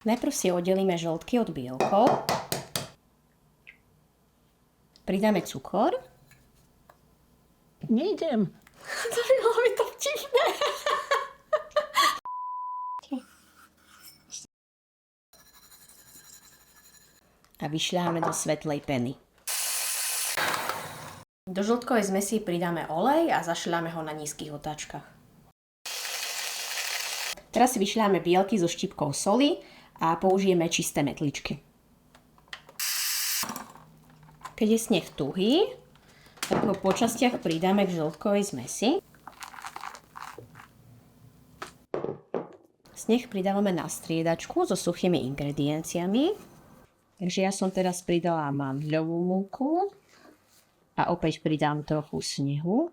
Najprv si oddelíme žltky od bielkov. Pridáme cukor. Nejdem. To by malo byť to vtipné. A vyšľaháme do svetlej peny. Do žltkovej zmesi pridáme olej a zašľaháme ho na nízkych otáčkach. Teraz si vyšľaháme bielky so štipkou soli a použijeme čisté metličky. Keď je sneh tuhý, tak ho po častiach pridáme k žltkovej zmesi. Sneh pridávame na striedačku so suchými ingredienciami. Takže ja som teraz pridala mandľovú múku a opäť pridám trochu snehu.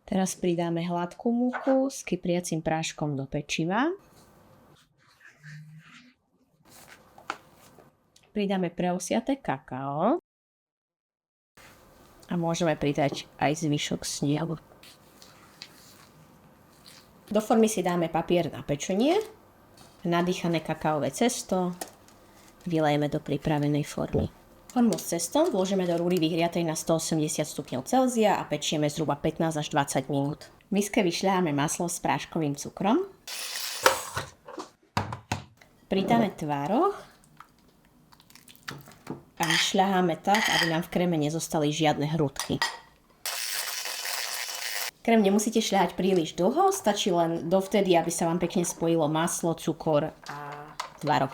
Teraz pridáme hladkú múku s kypriacim práškom do pečiva. Pridáme preosiaté kakao. A môžeme pridať aj zvyšok snehu. Do formy si dáme papier na pečenie, nadýchané kakaové cesto, vylejeme do pripravenej formy. Formu s cestom vložíme do rúry vyhriatej na 180 stupňov Celzia a pečieme zhruba 15 až 20 minút. V miske vyšľaháme maslo s práškovým cukrom. Pridáme tvároh a vyšľaháme tak, aby nám v kréme nezostali žiadne hrudky. Krém nemusíte šľahať príliš dlho, stačí len dovtedy, aby sa vám pekne spojilo maslo, cukor a tvaroh.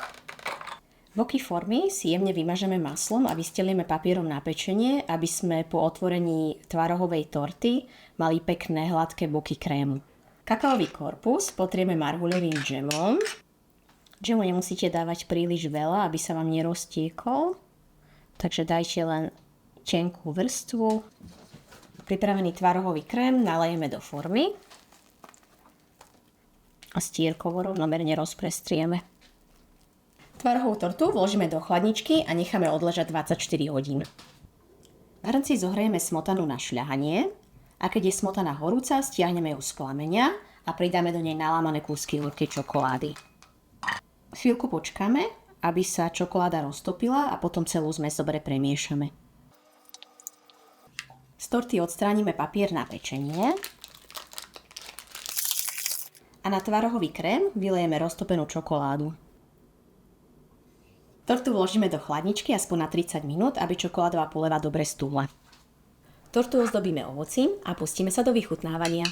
Boky formy si jemne vymažeme maslom a vystelieme papierom na pečenie, aby sme po otvorení tvarohovej torty mali pekné hladké boky krému. Kakaový korpus potrieme marhuľovým džemom. Džemu nemusíte dávať príliš veľa, aby sa vám neroztiekol, takže dajte len tenkú vrstvu. Pripravený tvarohový krém nalejeme do formy a stierkovo rovnomerne rozprestrieme. Tvarohovú tortu vložíme do chladničky a necháme odležať 24 hodín. Na hrnci zohrejeme smotanu na šľahanie a keď je smotana horúca, stiahneme ju z plameňa a pridáme do nej nalámané kúsky horkej čokolády. Chvíľku počkáme, aby sa čokoláda roztopila a potom celú zmes dobre premiešame. Z torty odstránime papier na pečenie a na tvarohový krém vylejeme roztopenú čokoládu. Tortu vložíme do chladničky aspoň na 30 minút, aby čokoládová poleva dobre stúla. Tortu ozdobíme ovocím a pustíme sa do vychutnávania.